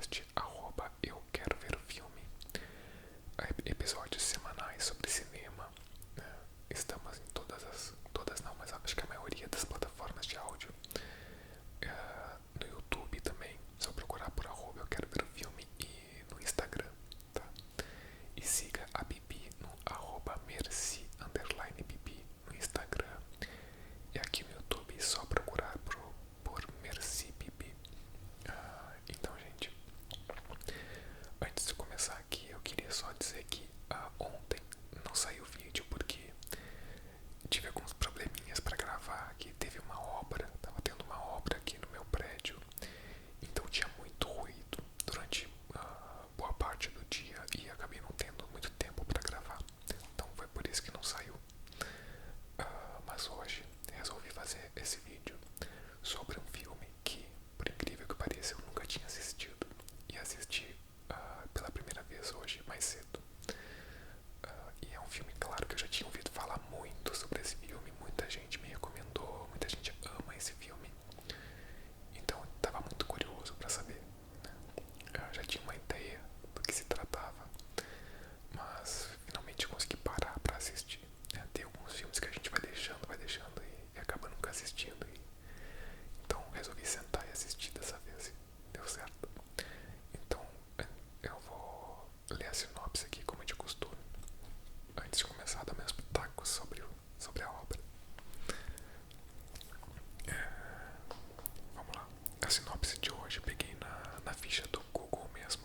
podcast Eu Quero Ver o Filme, episódios semanais sobre cinema. Estamos em todas não, mas acho que a maioria das plataformas de áudio. No YouTube também, só procurar por Eu Quero Ver o Filme, e no Instagram, tá? E siga a Bibi no @merci_bibi no Instagram. E aqui no YouTube é só procurar por Merci Bibi. Então, gente, antes de começar aqui, eu queria só dizer que ontem não saiu vídeo porque tive alguns probleminhas para gravar. Que teve uma obra, tava tendo uma obra aqui no meu prédio, então tinha muito ruído durante boa parte do dia e acabei não tendo muito tempo para gravar. Então foi por isso que não saiu. Mas hoje resolvi fazer esse vídeo sobre um filme que, por incrível que pareça, eu nunca tinha assistido e assisti pela primeira vez hoje, mais cedo. E é um filme, claro, que eu já tinha ouvido falar muito sobre esse filme, muita gente me recomendou, muita gente ama esse filme, então eu estava muito curioso para saber, né? Eu já tinha uma ideia do que se tratava, mas finalmente consegui parar para assistir, né? Tem alguns filmes que a gente vai deixando e acaba nunca assistindo, então resolvi sentar e assistir dessa vez e deu certo. Então eu vou ler a sinopse aqui como de costume, antes de começar a dar meus pitacos sobre a obra. Vamos lá. A sinopse de hoje peguei na ficha do Google mesmo.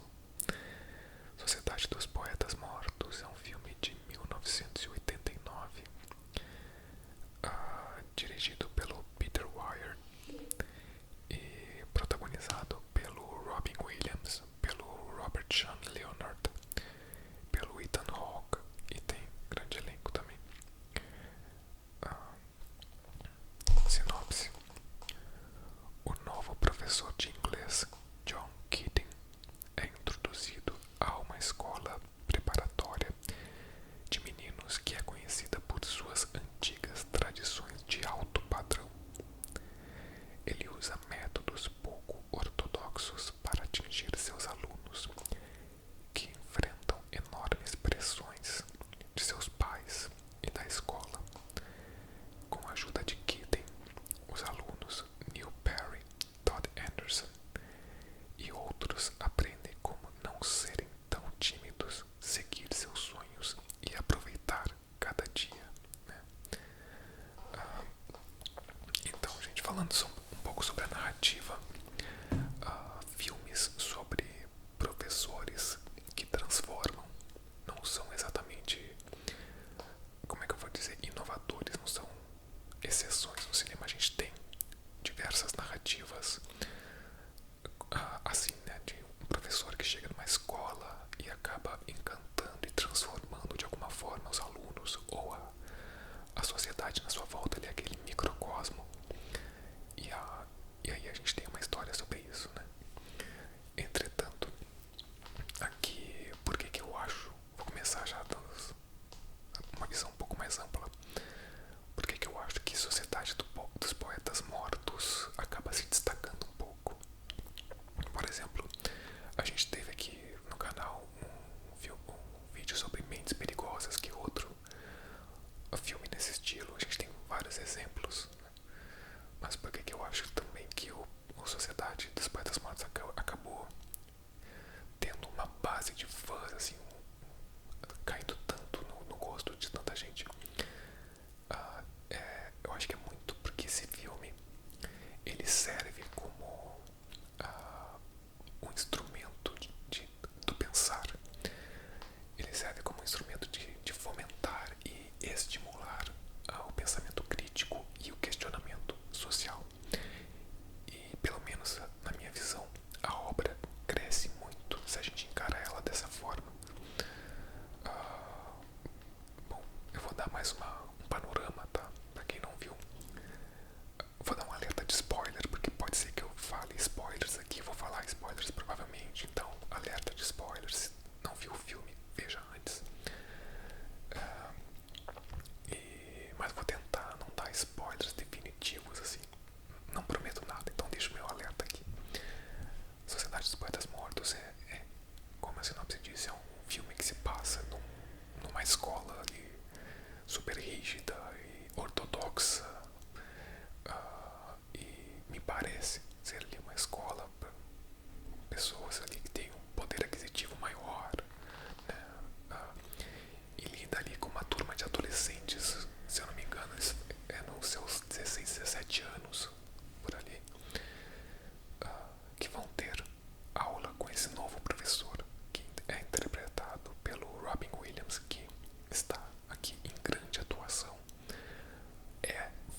Sociedade dos Poetas Mortos é um filme de 1989, dirigido pelo Peter Weir e protagonizado pelo Robin Williams, pelo Robert Sean Leonard, pelo Ethan Hawke, e tem grande elenco também. Sinopse: o novo professor de inglês, John Keating, é introduzido a uma escola preparatória de meninos que é conhecida por suas antigas tradições de alto padrão. Ele usa métodos pouco ortodoxos para atingir seus alunos, que enfrentam enormes pressões de seus pais e da escola. Com a ajuda de Keating, os alunos Neil Perry, Todd Anderson e outros aprendem como não serem tão tímidos, seguir seus sonhos e aproveitar cada dia, né? Então, gente, falando um pouco sobre a narrativa, filmes sobre professores que transformam não são exatamente, como é que eu vou dizer, inovadores, não são exceções no cinema. A gente tem diversas narrativas assim, né, de um professor que chega numa escola e acaba encantando e transformando de alguma forma os alunos ou a sociedade na sua volta. Ele é aquele microcosmo, e aí a gente tem uma história sobre isso, né? Entretanto, aqui, por que eu acho, vou começar já dando uma visão um pouco mais ampla. Por que eu acho que Sociedade dos Poetas Mortos acaba se destacando um pouco? Por exemplo, a gente teve aqui no canal um vídeo sobre Mentes Perigosas, que é outro filme nesse estilo. A gente tem vários exemplos, né? Mas por que eu acho também que o Sociedade dos Poetas Mortos acabou tendo uma base de fãs, assim, caindo tanto no gosto de tanta gente? Eu acho que é muito porque esse filme ele serve como um instrumento do pensar. Ele serve como um instrumento de fomentar e estimular o pensamento crítico e o pessoas ali que têm um poder aquisitivo maior, né? E lida ali com uma turma de adolescentes, se eu não me engano, eles nos seus 16, 17 anos, por ali, que vão ter aula com esse novo professor, que é interpretado pelo Robin Williams, que está aqui em grande atuação.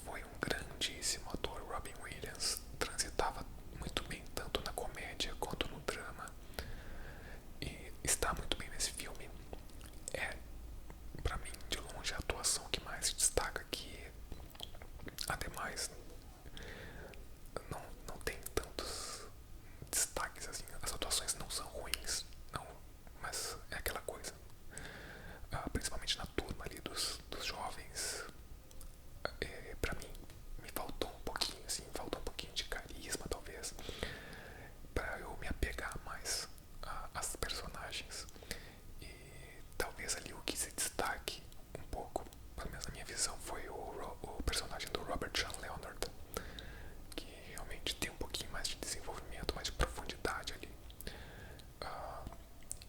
Foi um grandíssimo ator. Robin Williams transitava muito bem tanto na comédia quanto no drama, e está muito bem nesse filme. Pra mim, de longe, a atuação que mais se destaca aqui. Ademais, não tem tantos destaques assim. As atuações não são ruins, não, mas é aquela coisa, principalmente na turma ali dos jovens. Pra mim, me faltou um pouquinho, assim, faltou um pouquinho de carisma, talvez, pra eu me apegar mais às personagens. E talvez ali o que se destaque um pouco, pelo menos na minha visão, foi o personagem do Robert Sean Leonard, que realmente tem um pouquinho mais de desenvolvimento, mais de profundidade ali.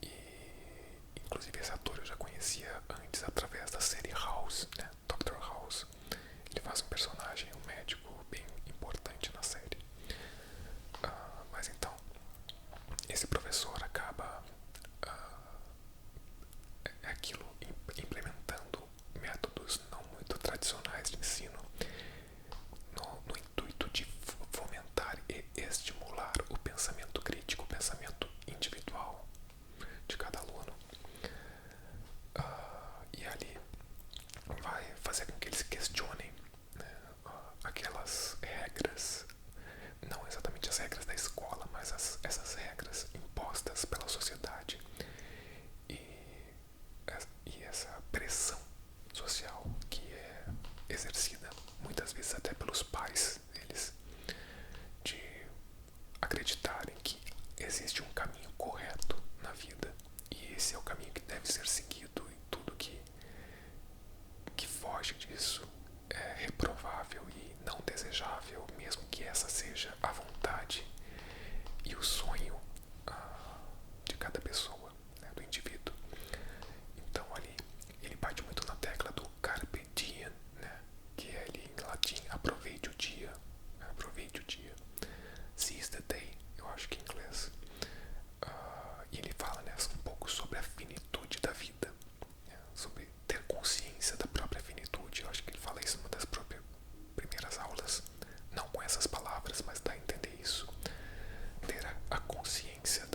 E inclusive esse ator eu já conhecia antes através da série House, né? Dr. House. Ele faz um personagem, um médico bem importante na série. Mas então, esse professor acaba aquilo, implementando métodos não muito tradicionais de ensino, no intuito de fomentar e estimular o pensamento crítico, o pensamento individual de cada aluno. E ali vai fazer com que eles questionem, né, aquelas regras, não exatamente as regras da escola, mas essas regras impostas pela sociedade e essa pressão social que é exercida muitas vezes até pelos pais deles, de acreditarem que existe um caminho correto na vida e esse é o caminho que deve ser seguido, e tudo que foge disso é reprovável e não desejável, mesmo que essa seja a vontade e o sonho de cada pessoa, né, do indivíduo. Então ali ele bate muito na tecla do carpe diem, né, que é ali em latim aproveite o dia, seize the day, eu acho que em inglês. E ele fala, né, um pouco sobre a finitude da vida, né, sobre ter consciência da própria finitude. Eu acho que ele fala isso numa das primeiras aulas, não com essas palavras, mas dá a entender isso, ter a consciência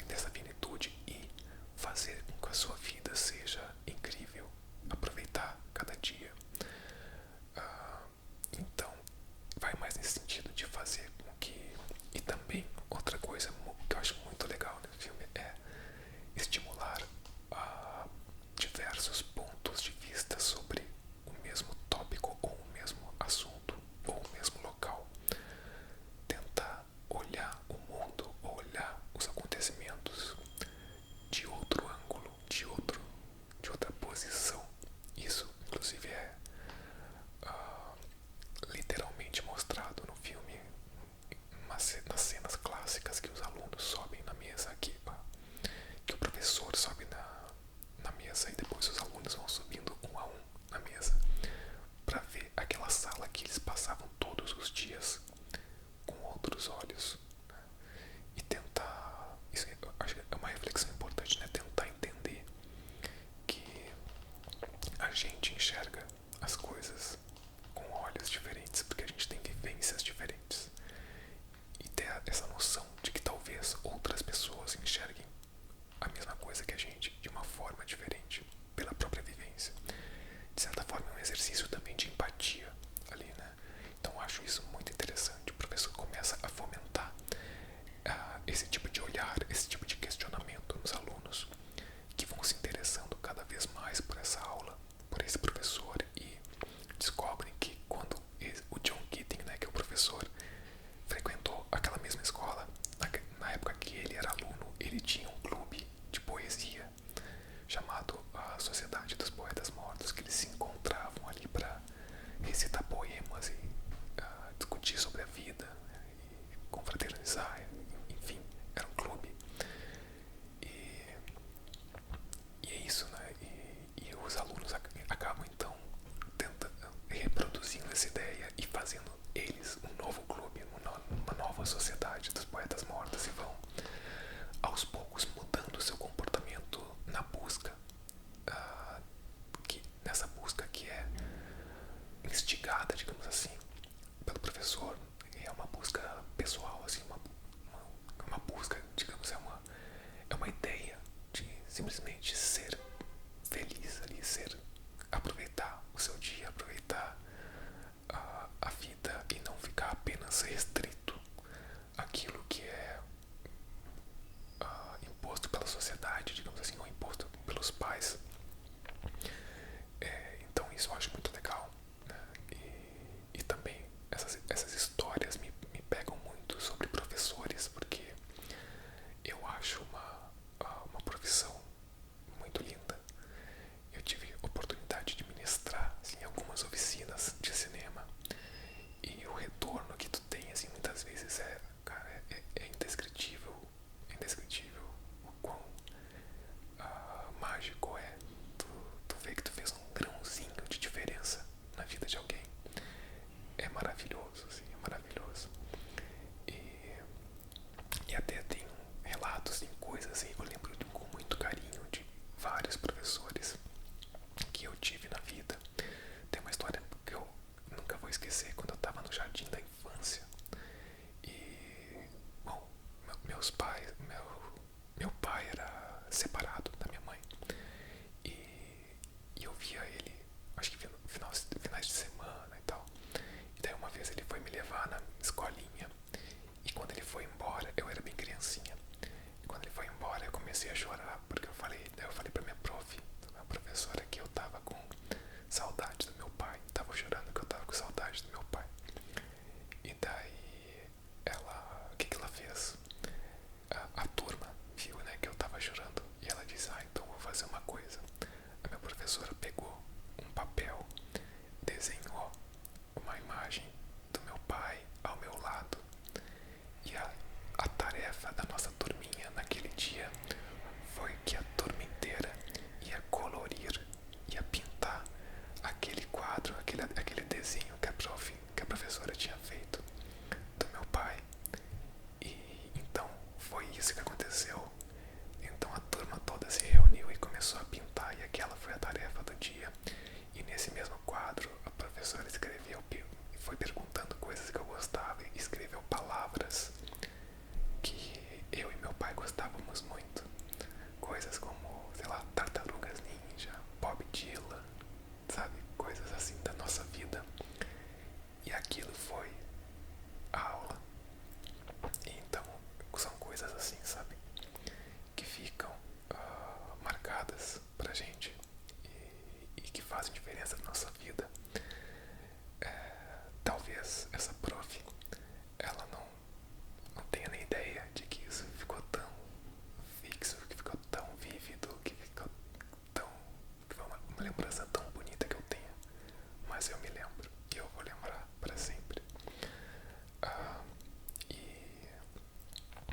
dessa finitude e fazer com que a sua vida seja incrível, aproveitar cada dia. Então vai mais nesse sentido de fazer com que, e também outra coisa que eu acho muito legal no filme é estimular diversos pontos de vista sobre o mesmo tópico ou o mesmo assunto ou o mesmo local. Tentar olhar o mundo, olhar os acontecimentos de outro ângulo, de outra posição. Isso inclusive é literalmente mostrado no filme, nas cenas clássicas que os alunos sobem na mesa, que o professor sobe na mesa e depois os alunos vão subindo um a um na mesa para ver aquela sala que eles passavam todos os dias com outros olhos, né? E tentar, isso acho que é uma reflexão importante, né? Tentar entender que a gente enxerga as coisas com olhos diferentes, porque a gente tem vivências diferentes, e ter essa noção de que talvez outras pessoas enxerguem a mesma coisa que a gente de uma forma diferente, pela própria vivência. De certa forma é um exercício também de empatia ali, né? Então eu acho isso muito interessante. O professor começa a fomentar esse tipo de olhar, esse tipo de questionamento nos alunos, que vão se interessando cada vez mais por essa aula, por esse professor, e descobrem que quando o John Keating, né, que é o professor, frequentou aquela mesma escola, na época que ele era aluno, ele tinha um clube de poesia chamado a Sociedade dos Poetas Mortos, que eles se encontravam ali para recitar poemas e discutir sobre a vida, e confraternizar, enfim, até tem relatos, tem coisas assim. Eu lembro com muito carinho de vários professores que eu tive na vida. Tem uma história que eu nunca vou esquecer quando eu estava no jardim da infância. E, bom, meu pai era separado da minha mãe. E eu via ele, acho que finais de semana e tal. E daí uma vez ele foi me levar na escolinha. E quando ele foi embora, eu era bem criancinha. E quando ele foi embora, eu comecei a chorar. Porque daí eu falei pra minha minha professora, que eu tava com saudade do meu pai. Tava chorando que eu tava com saudade do meu pai. E daí o que ela fez? A turma viu, né, que eu tava chorando. E ela disse, então vou fazer uma coisa. A minha professora pegou um papel, desenhou uma imagem do meu pai ao meu lado. E a tarefa da nossa turminha naquele dia foi que a turma inteira ia colorir, ia pintar aquele quadro, aquele desenho que a professora tinha feito do meu pai. E então foi isso que aconteceu. Então a turma toda se reuniu e começou a pintar, e aquela foi a tarefa do dia. E nesse mesmo quadro a professora escreveu, foi perguntando coisas que eu gostava, e escreveu palavras que eu e meu pai gostávamos muito. Coisas como, sei lá, Tartarugas Ninja, Bob Dylan, sabe? Coisas assim da nossa vida. E aquilo foi a aula. E então são coisas assim, sabe? Que ficam marcadas pra gente e que fazem diferença na nossa vida. Talvez essa prof, ela não tenha nem ideia de que isso ficou tão fixo, que ficou tão vívido, que foi uma lembrança tão bonita que eu tenho. Mas eu me lembro e eu vou lembrar para sempre. E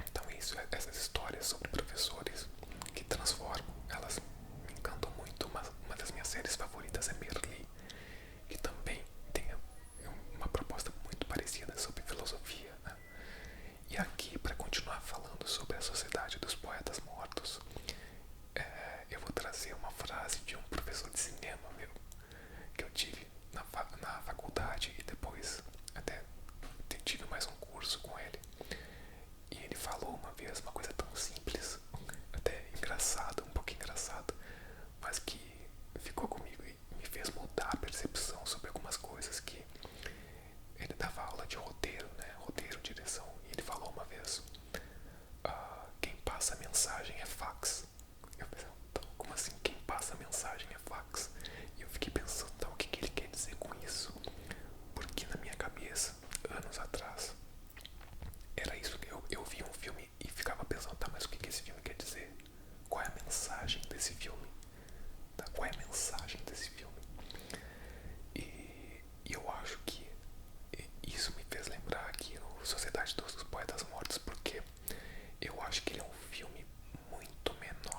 então isso, essas histórias sobre professores que transformam, elas me encantam muito. Uma das minhas séries favoritas é Merli, que também tem uma proposta muito parecida sobre filosofia, né? E aqui, para continuar falando sobre a Sociedade dos Poetas Mortos, eu vou trazer uma frase de um professor de cinema meu, que eu tive na faculdade, e depois até tive mais um curso com ele. E ele falou uma vez uma coisa tão simples, até engraçada, um pouco engraçado, mas que ficou comigo e me fez mudar a percepção sobre algumas coisas. Que ele dava aula de roteiro, né? Roteiro, direção. E ele falou uma vez, quem passa a mensagem é fax. Eu pensei, então, como assim quem passa a mensagem é fax? E eu fiquei pensando, então, o que ele quer dizer com isso? Porque na minha cabeça, anos atrás, era isso que eu via um filme e ficava pensando, tá, mas o que esse filme quer dizer? Qual é a mensagem desse filme? Tá, qual é a mensagem desse filme? E eu acho que isso me fez lembrar aqui no Sociedade dos Poetas Mortos, porque eu acho que ele é um filme muito menor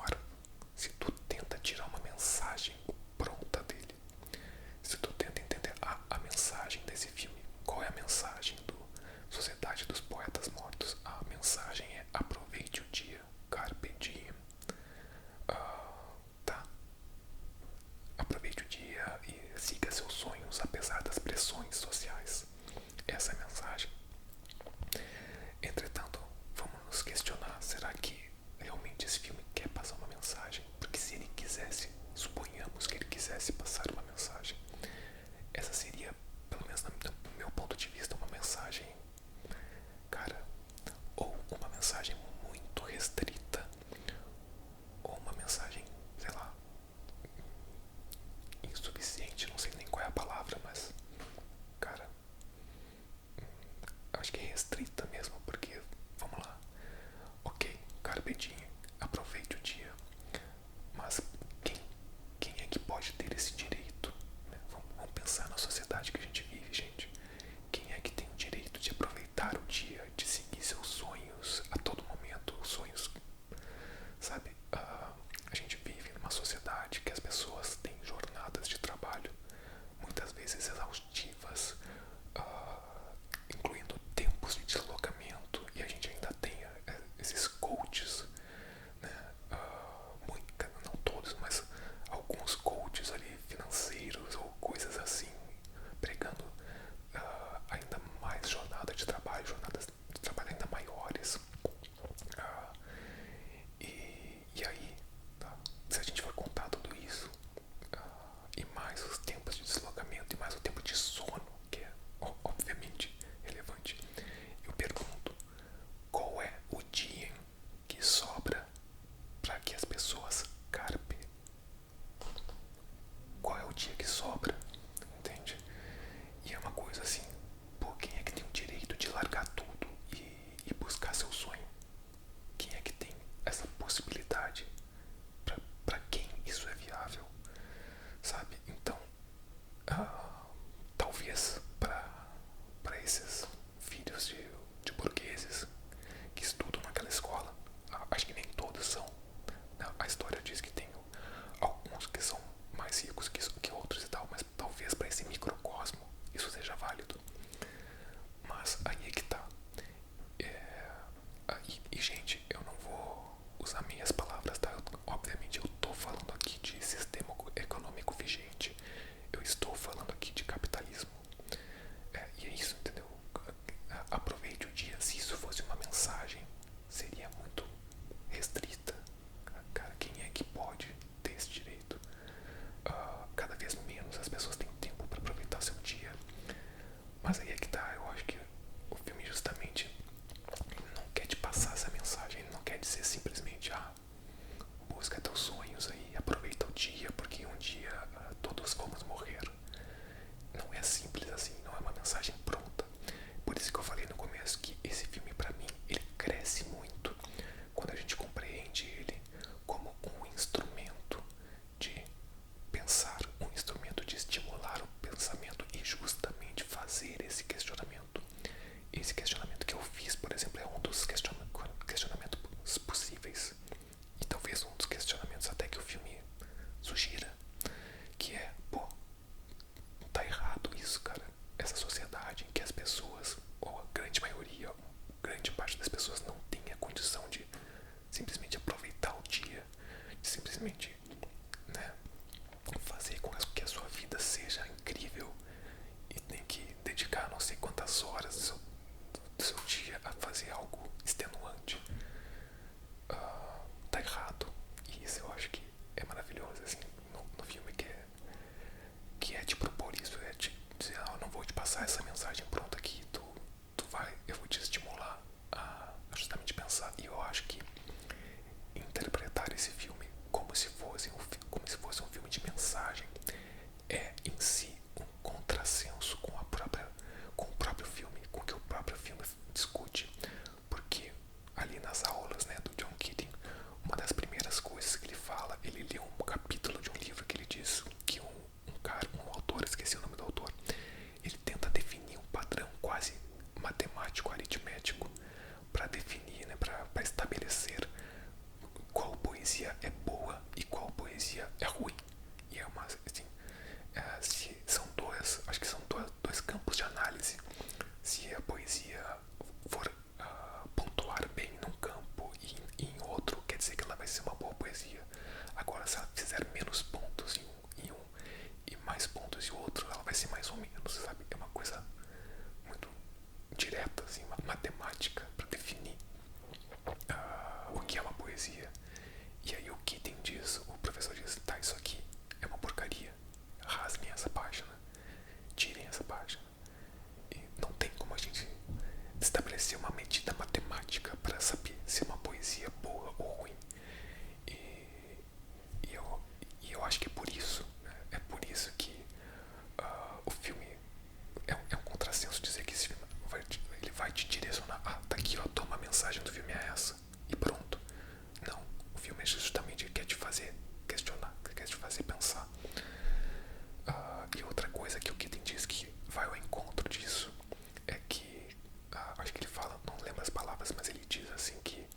acho que interpretar esse filme como se fosse um filme de mensagem é em si um contrassenso com o próprio filme, com o que o próprio filme discute, porque ali nas aulas, né, do John Keating, uma das primeiras coisas que ele fala, ele lê um capítulo de um livro que ele diz que um autor, esqueci o nome do autor, ele tenta definir um padrão quase matemático, aritmético, para definir, né, para estabelecer qual poesia é boa e qual poesia é ruim. E é uma, assim, são acho que são dois campos de análise. Se a poesia for pontuar bem num campo e em outro, quer dizer que ela vai ser uma boa poesia. Agora, se ela fizer menos pontos em um e mais pontos em outro, ela vai ser mais ou menos, sabe? É uma coisa muito direta, assim, uma matemática para definir o que é uma poesia. E aí o Keating diz, o professor diz, tá, isso aqui é uma porcaria, rasguem essa página, tirem essa página. E não tem como a gente estabelecer uma medida matemática para saber se uma poesia é boa ou ruim. E eu acho que é por isso, né? É por isso que o filme é um contrassenso dizer que esse filme ele vai te direcionar. Ah, tá aqui, ó, toma, a mensagem do filme é essa. E pronto. Não, o filme é justamente quer te fazer questionar, quer te fazer pensar. E outra coisa que o Keating diz que vai ao encontro disso é que, acho que ele fala, não lembro as palavras, mas ele diz assim que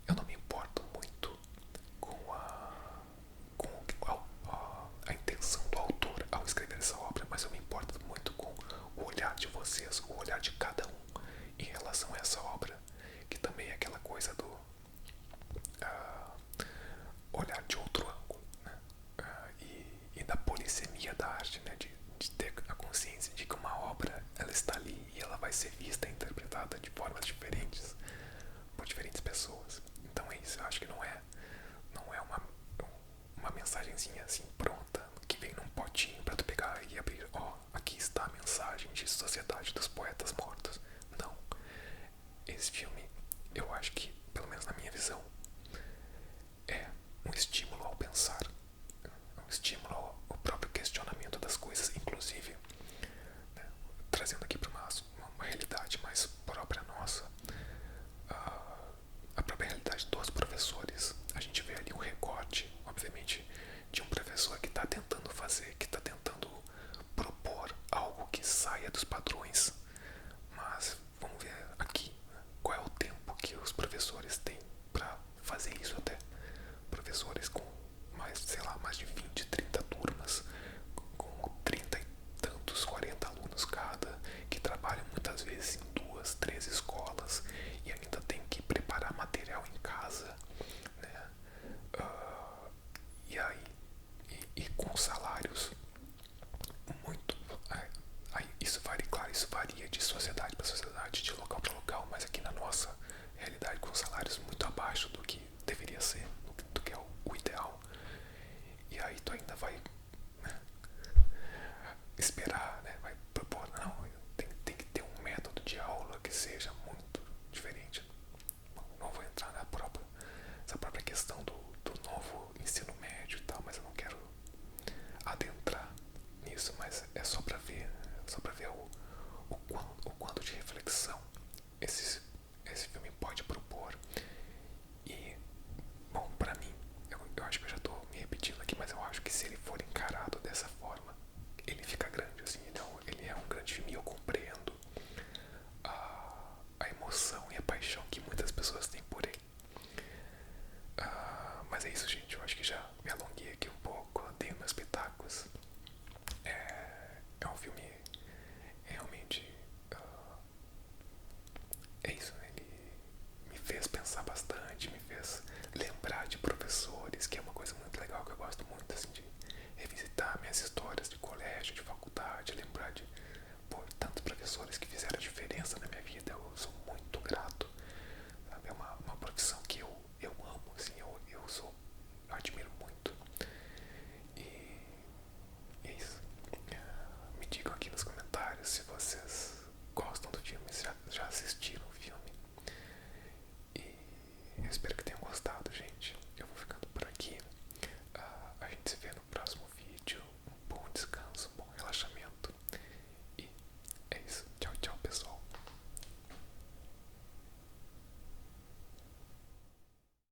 eu não me importo muito com a intenção do autor ao escrever essa obra, mas eu me importo muito com o olhar de vocês, o olhar de cada um em relação a essa obra, que também é aquela coisa do olhar de outro ângulo, né? E da polissemia da arte, né? De ter a consciência de que uma obra ela está ali e ela vai ser vista e interpretada de formas diferentes por diferentes pessoas. Então é isso, eu acho que não é uma mensagenzinha assim pronta que vem num potinho para tu pegar e abrir, ó, aqui está a mensagem de Sociedade dos Poetas Mortos. Não, esse filme, eu acho que, pelo menos na minha visão, é um estímulo ao pensar, um estímulo ao próprio questionamento das coisas, inclusive, né, trazendo aqui para uma realidade mais própria nossa, a própria realidade dos professores. A gente vê ali um recorte, obviamente, de um professor que está tentando propor algo que saia dos padrões, mas vamos ver aqui, né, qual é o tempo que os professores têm para fazer isso. Até professores com mais de 20, 30 turmas, com 30 e tantos, 40 alunos cada, que trabalham muitas vezes em 2, 3 escolas e ainda tem que preparar material em casa, né? E aí, e com salários muito. Aí isso varia, claro, isso varia de sociedade para sociedade, de local para local, mas aqui na nossa realidade, com salários muito abaixo do que deveria ser, do que é o ideal. E aí tu ainda vai